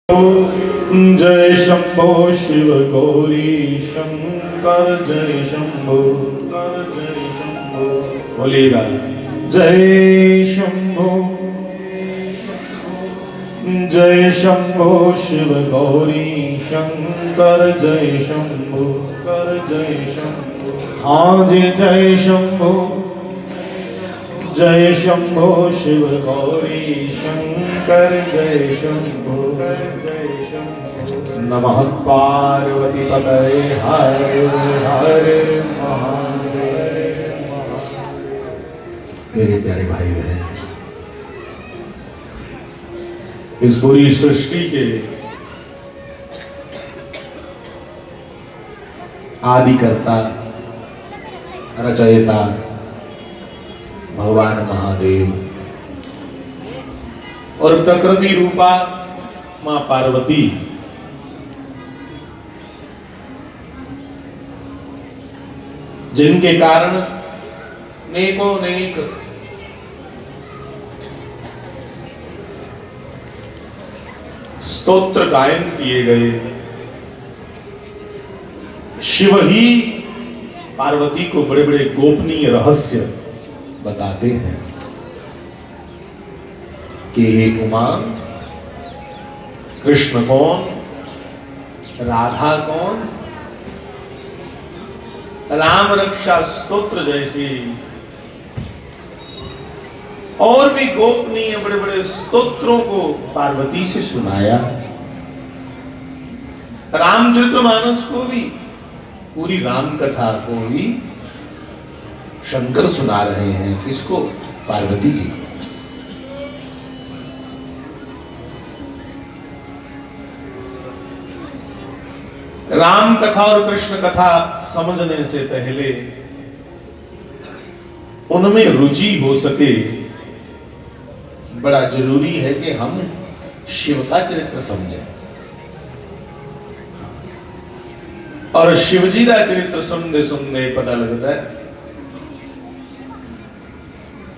जय शंभो शिव गौरी शंकर जय शंभो जय शंभो बोलिएगा जय शंभो शिव गौरी शंकर जय शंभो जय शंभो हाँ जी जय शंभो शिव गौरी शंकर जय शंभो नमः पार्वती पतये हर हर महादेव। मेरे प्यारे भाई बहन, इस पूरी सृष्टि के आदिकर्ता रचयिता भगवान महादेव और प्रकृति रूपा मां पार्वती जिनके कारण नेकों नेक स्तोत्र गायन किए गए। शिव ही पार्वती को बड़े बड़े गोपनीय रहस्य बताते हैं कि हे उमा, कृष्ण कौन, राधा कौन, राम रक्षा स्तोत्र जैसी और भी गोपनीय बड़े बड़े स्तोत्रों को पार्वती से सुनाया। रामचरितमानस को भी, पूरी राम कथा को भी शंकर सुना रहे हैं। किसको? पार्वती जी। राम कथा और कृष्ण कथा समझने से पहले उनमें रुचि हो सके, बड़ा जरूरी है कि हम शिव का चरित्र समझें। और शिवजी का चरित्र सुनने सुनने पता लगता है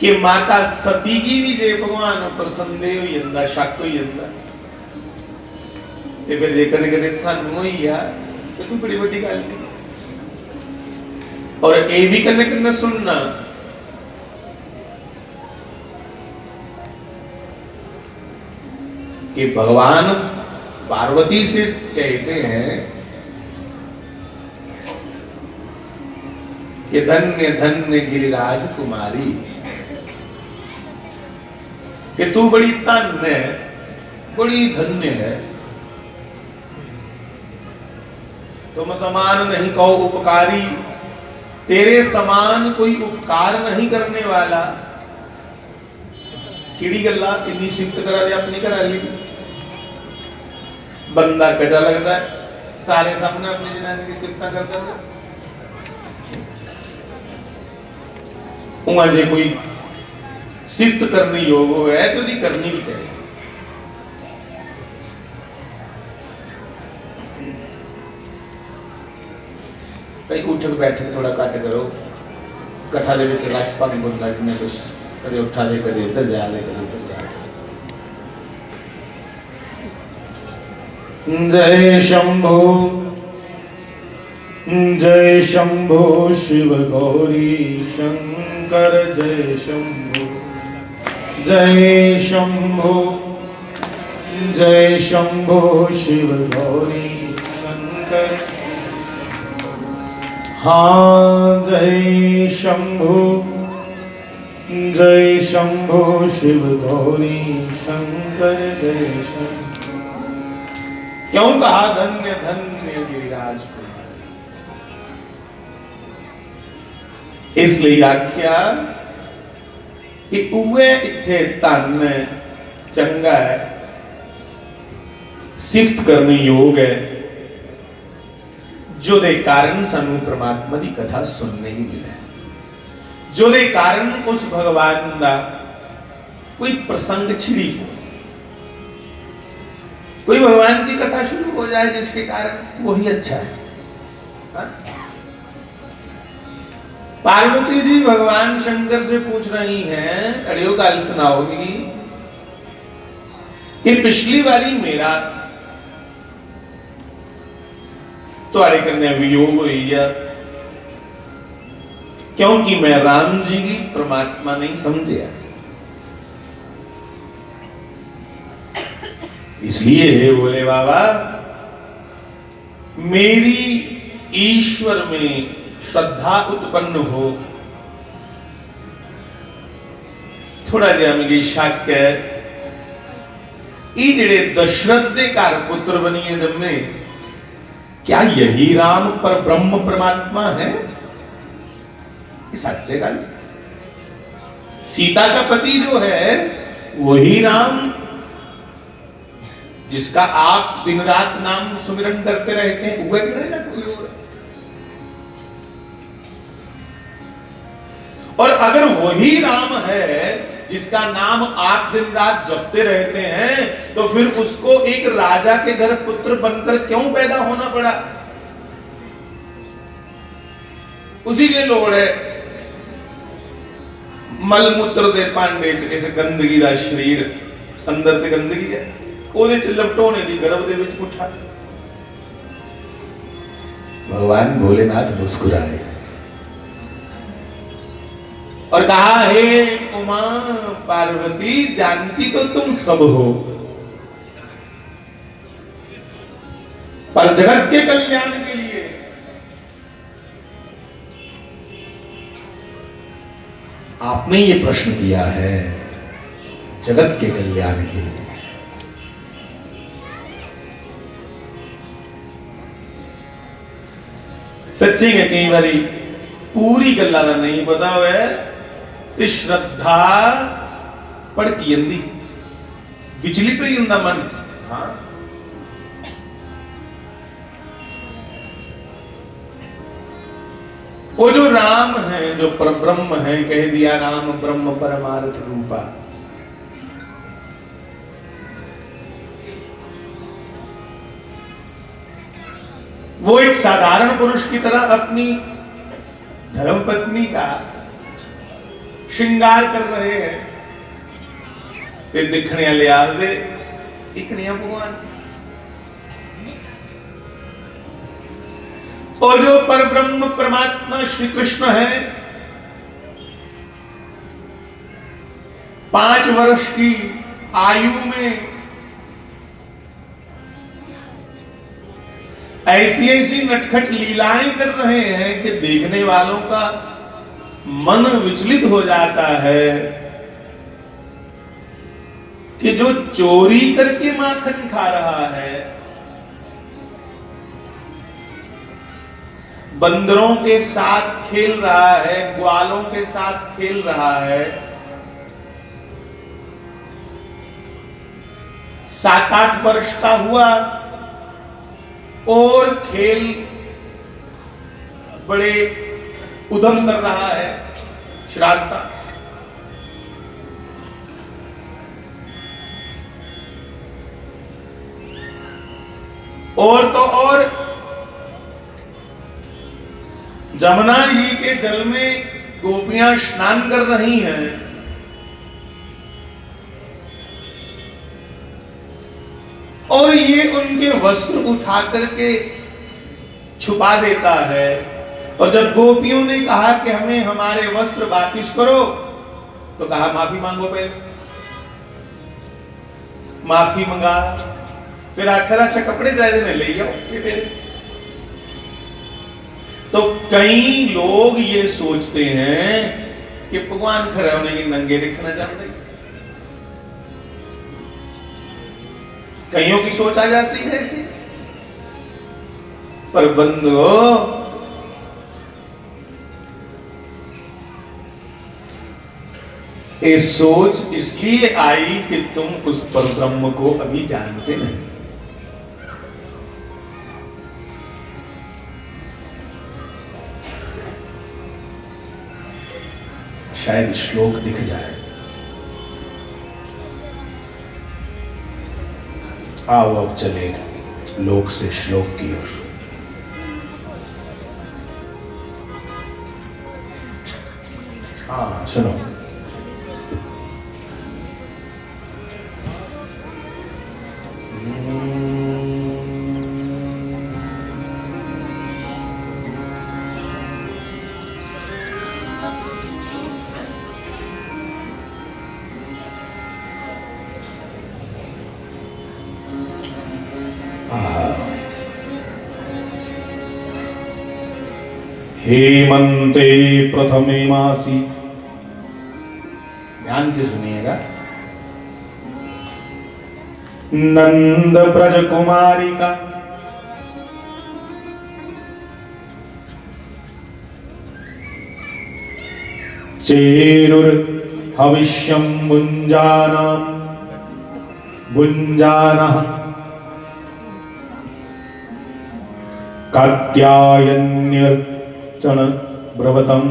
कि माता सती की भी जे भगवान पर संदेह यंदा शक यंदा ते फिर जे कदे कदे सानू ही यार तो कोई बड़ी बड़ी गल नहीं। और ये भी कन्ने कन्ने सुनना कि भगवान पार्वती से कहते हैं कि धन्य धन्य गिरिराज कुमारी, कि तू बड़ी धन्य है, बड़ी धन्य है। तुम समान नहीं कहो उपकारी, तेरे समान कोई उपकार नहीं करने वाला। किड़ी गल्ला इन्नी सिफत करा दे अपनी करा ली, बंदा कचा लगता है सारे सामने अपनी जनानी की सिफत करता है। जे कोई सिफत करनी योग हो है तो दी करनी भी चाहिए। कई उठक बैठक थोड़ा घट करो, कथा दे विच रस भंग होंदा, जिन्हें कुछ कदे उठा दे कदे इधर जा दे कदे उधर जा दे। जय शंभो शिव गौरी शंकर जय शंभो शिव गौरी शंकर। हाँ जय शंभो शिव गौरी शंकर जय शंभो। क्यों कहा धन्य धन्य गिरिराज कुमारी? इसलिए आख्या कि उवे इत्थे धन चंगा है, सिफत करनी योग है, जो दे कारण सानू परमात्मा की कथा सुनने ही मिले, जो दे कारण उस भगवान का कोई प्रसंग छिड़ी हो, कोई भगवान की कथा शुरू हो जाए जिसके कारण वही अच्छा है। हा? पार्वती जी भगवान शंकर से पूछ रही हैं, अड़ियो गल सुनाओगी कि पिछली बारी मेरा तुहाड़े कन्ने वियोग हुई है, क्योंकि मैं राम जी की परमात्मा नहीं समझिया। इसलिए हे बोले बाबा, मेरी ईश्वर में श्रद्धा उत्पन्न हो। थोड़ा जिहा मिगी शक है, ये जेड़े दशरथ दे घर पुत्र बनिए जम्मे, क्या यही राम पर ब्रह्म परमात्मा है? ये सच्चे गल। सीता का पति जो है वही राम, जिसका आप दिन रात नाम सुमिरन करते रहते हैं, वह किधर जा कोई और। और अगर वही राम है जिसका नाम आप दिन रात जपते रहते हैं, तो फिर उसको एक राजा के घर पुत्र बनकर क्यों पैदा होना पड़ा? उसी के लोड़ है मल मूत्र दे भांडे च इस गंदगी दा शरीर, अंदर ते गंदगी है, ओदे च लपटोने दी गर्भ दे विच पुठा। भगवान भोलेनाथ मुस्कुराए और कहा, हे उमा पार्वती, जानती तो तुम सब हो, पर जगत के कल्याण के लिए आपने ये प्रश्न किया है, जगत के कल्याण के लिए। सच्ची है, कई बारी पूरी गल्ला दा नहीं पता होया ते श्रद्धा भड़की जंदी, विचलित ही हुंदा मन। हाँ, वो जो राम है, जो परब्रह्म है, कह दिया राम ब्रह्म परमार्थ रूपा। वो एक साधारण पुरुष की तरह अपनी धर्मपत्नी का श्रृंगार कर रहे हैं, ते दिखने ले आदे इकनिया भगवान। और जो परब्रह्म परमात्मा श्री कृष्ण है, 5 वर्ष की आयु में ऐसी ऐसी नटखट लीलाएं कर रहे हैं कि देखने वालों का मन विचलित हो जाता है कि जो चोरी करके माखन खा रहा है, बंदरों के साथ खेल रहा है, ग्वालों के साथ खेल रहा है, 7-8 वर्ष का हुआ और खेल बड़े उधम कर रहा है, शरारता। और तो और जमुना जी के जल में गोपियां स्नान कर रही हैं, और ये उनके वस्त्र उठा करके छुपा देता है। और जब गोपियों ने कहा कि हमें हमारे वस्त्र वापिस करो, तो कहा माफी मांगो पहले। माफी मंगा, फिर आखिर अच्छा कपड़े जायदे ने ले जाओ ये पहले। तो कई लोग ये सोचते हैं कि भगवान खड़े होने की नंगे दिखना चाहते हैं। कईयों की सोच आ जाती है ऐसी। पर बंधुओं, ये सोच इसलिए आई कि तुम उस परब्रह्म को अभी जानते नहीं। शायद श्लोक दिख जाए। आओ अब चले लोक से श्लोक की ओर। हाँ सुनो, हेमंते प्रथमे मासी, ध्यान से सुनिएगा, नंद ब्रज कुमारी का चेरुर हविष्यम भुंजाना कात्यायन्यर्चन ब्रवतम।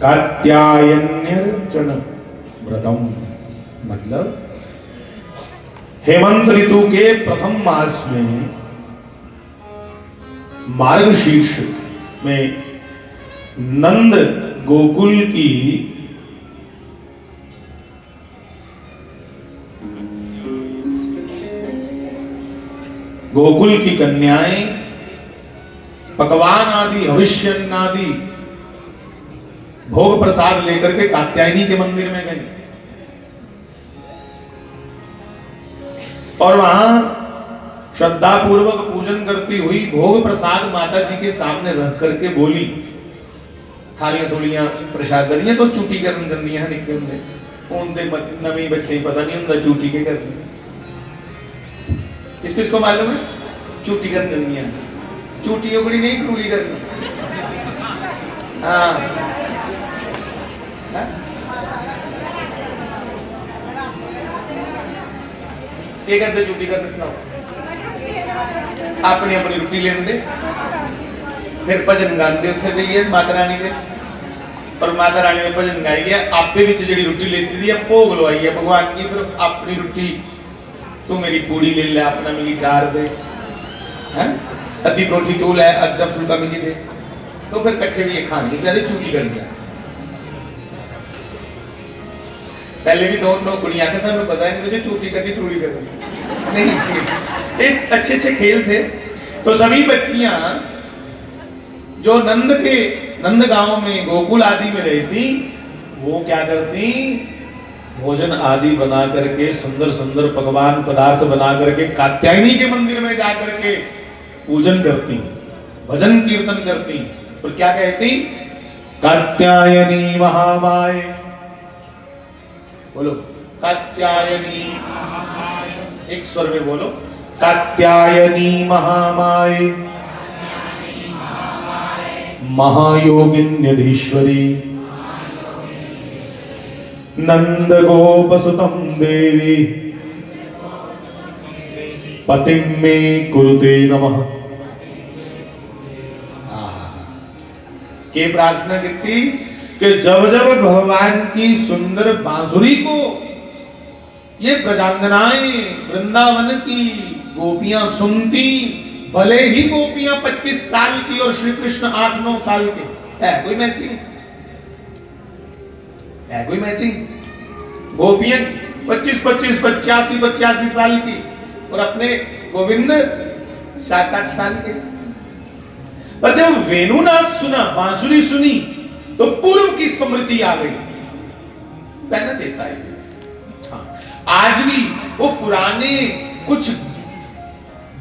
कात्यायन्यर्चन व्रतम मतलब हेमंत ऋतु के प्रथम मास में मार्गशीर्ष में नंद गोकुल की कन्याएं पकवान आदि हविष्यन आदि भोग प्रसाद लेकर के कात्यायनी के मंदिर में गई और वहां श्रद्धा पूर्वक पूजन करती हुई भोग प्रसाद माता जी के सामने रख करके बोली, थालियां थोड़ियां प्रसाद करिए तो चूटी करन जंदियां निकल दे उनदे नवी बच्चे पता नहीं उनका चूटी के करनी किसको मालूम है? चूटी करन जंदियां, चूटी उगड़ी नहीं क्रूली करनी। हाँ क्या करते चूटी करने सुनाओ, अपनी अपनी रोटी लेंदे फिर भजन गाते उत्थे गई माता रानी के और माता रानी ने भजन गाई है आपे विच जिहड़ी रोटी लेती दी है भोग लवाई है भगवान की, फिर अपनी रोटी तू मेरी पूड़ी ले ले अपना मिगी चार दे हैं अद्धी परोठी तू ले अद्धा फुलका मिगी दे तो फिर कट्ठे भी खाएंगे सारे चूटी कर दिया। पहले भी दो कुड़ियां के सामने पता है मुझे चूटी करनी पूरी करनी नहीं, एक अच्छे खेल थे। तो सभी बच्चियां जो नंद गांव में गोकुल आदि में रहती वो क्या करती, भोजन आदि बना करके सुंदर सुंदर पकवान पदार्थ बना करके कात्यायनी के मंदिर में जा करके पूजन करती, भजन कीर्तन करती और क्या कहती, कात्यायनी महामाये, बोलो कात्यायनी, एक स्वर में बोलो, कात्यायनी महामाये महायोगिन्यधीश्वरी नंद गोपसुतं देवी पतिं मे कुरुते नमः। के प्रार्थना की कि जब जब भगवान की सुंदर बांसुरी को ये ब्रजांगनाएं वृंदावन की गोपियां सुनती, भले ही गोपियां 25 साल की और श्री कृष्ण 8-9 साल के, है कोई मैचिंग? है कोई मैचिंग? गोपियां 25-25, 85-85 साल की और अपने गोविंद 7-8 साल के। पर जब वेणुनाद सुना, बांसुरी सुनी तो पूर्व की स्मृति आ गई, पहला चेता है। हाँ, आज भी वो पुराने कुछ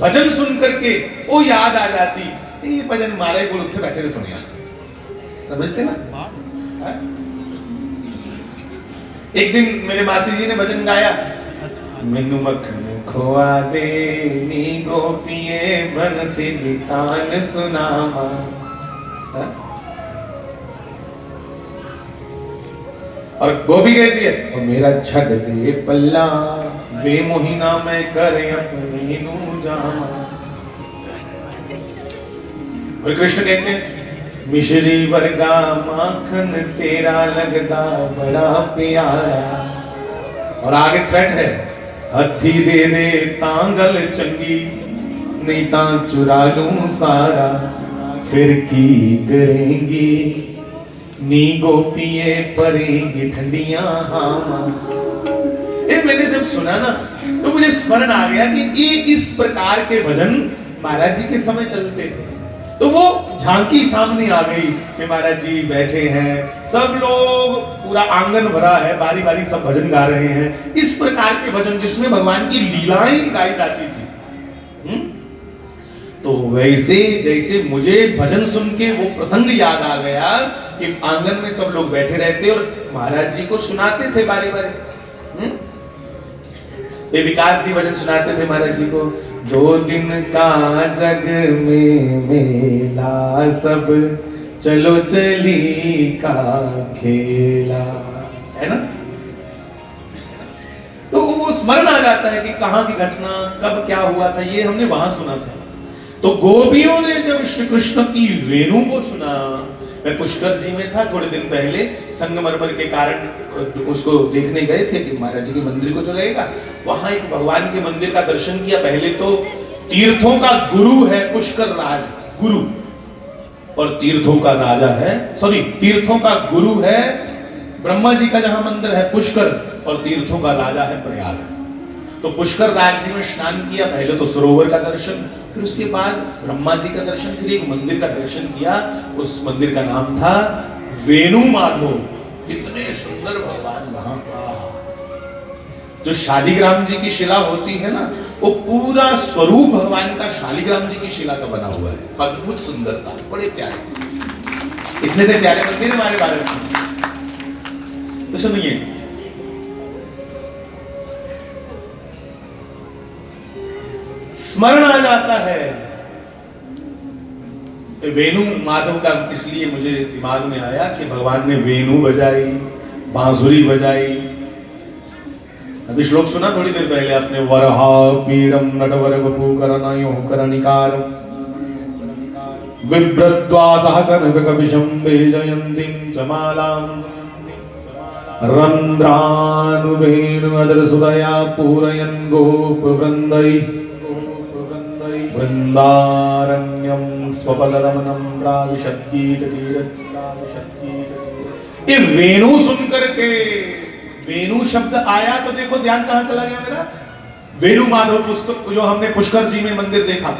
भजन सुन करके वो याद आ जाती, ये भजन मारे बोल उठे बैठे थे सुनिया, समझते ना? एक दिन मेरे मासी जी ने भजन गाया, मैनू मक्खन खोआ दे नी गोपिए बंसी दी तान सुनावा। और गोपी कहती है और मेरा छड़ दे पल्ला वे मोहिना मैं करे अपनी नू जावा। और कृष्ण कहते हैं मिश्री वर्गा माखन तेरा लगदा बड़ा प्यारा। और आगे थ्रेट है, हथी दे दे तांगल चंगी नहीं ता चुरा लूं सारा, फिर की करेंगी नी गोपिये परेंगी ठंडियां हामा। ये मैंने जब सुना ना तो मुझे स्मरण आ गया कि ये इस प्रकार के भजन महाराज जी के समय चलते थे। तो वो झांकी सामने आ गई कि महाराज जी बैठे हैं, सब लोग, पूरा आंगन भरा है, बारी बारी सब भजन गा रहे हैं, इस प्रकार के भजन जिसमें भगवान की लीलाएं गाई जाती थी। तो वैसे जैसे मुझे भजन सुन के वो प्रसंग याद आ गया कि आंगन में सब लोग बैठे रहते और महाराज जी को सुनाते थे बारी बारी। ये विकास जी भजन सुनाते थे महाराज जी को, 2 दिन का जग में मेला, सब चलो चली का खेला, है ना। तो वो स्मरण आ जाता है कि कहां की घटना, कब क्या हुआ था, ये हमने वहां सुना था। तो गोपियों ने जब श्री कृष्ण की वेणु को सुना, मैं पुष्कर जी में था थोड़े दिन पहले, संगमरमर के कारण उसको देखने गए थे कि महाराज जी के मंदिर को जो रहेगा, वहां एक भगवान के मंदिर का दर्शन किया। पहले तो तीर्थों का गुरु है पुष्कर राज, गुरु, और तीर्थों का राजा है, सॉरी, तीर्थों का गुरु है ब्रह्मा जी का जहां मंदिर है पुष्कर, और तीर्थों का राजा है प्रयाग। तो पुष्कर राज जी में स्नान किया, पहले तो सरोवर का दर्शन, फिर उसके बाद ब्रह्मा जी का दर्शन, फिर एक मंदिर का दर्शन किया। उस मंदिर का नाम था वेणु माधव। इतने सुंदर भगवान वहां का, जो शालिग्राम जी की शिला होती है ना, वो पूरा स्वरूप भगवान का शालिग्राम जी की शिला का बना हुआ है। अद्भुत सुंदरता, बड़े प्यारे, इतने से प्यारे मंदिर हमारे भारत में। तो सुनिए, स्मरण आ जाता है वेणु माधव का, इसलिए मुझे दिमाग में आया कि भगवान ने वेणु बजाई, बांसुरी बजाई। अभी श्लोक सुना थोड़ी देर पहले आपने, वरहा पीडम नटवर वपु करनयो करनिकार विभ्रद्वासः कनक कपिशं वैजयन्तीं चमालां रंध्रानुवेणु अदरसुदया पूरयन् गोपवृन्दै वृंदारण्यम स्वपदरमणं प्राविशद्गीतकीरत्। ये वेणु सुनकर के, वेणु शब्द आया तो देखो ध्यान कहां चला गया मेरा, वेणु माधव पुष्कर, जो हमने पुष्कर जी में मंदिर देखा,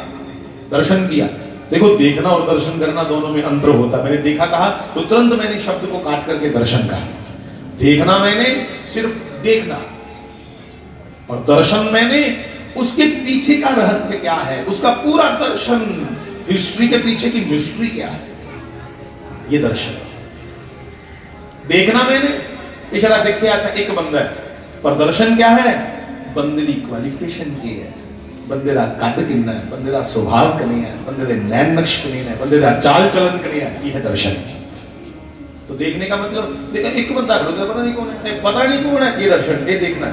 दर्शन किया। देखो, देखना और दर्शन करना दोनों में अंतर होता। मैंने देखा कहा तो तुरंत मैंने शब्द को काट करके दर्शन कहा। देखना मैंने सिर्फ देखना, और दर्शन मैंने उसके पीछे का रहस्य क्या है, उसका पूरा दर्शन, हिस्ट्री के पीछे की मिस्ट्री क्या है, ये दर्शन। देखना मैंने इशारा देखे, अच्छा एक बंदा है, पर दर्शन क्या है, बंदे दी क्वालिफिकेशन की है, बंदे दा कद कितना है, बंदे दा स्वभाव कने है, बंदे दे नैन नक्श कने है, बंदे दा चाल चलन कने है, ये है दर्शन। तो देखने का मतलब, देखा एक बंदा पता नहीं कौन है, ये दर्शन, ये देखना।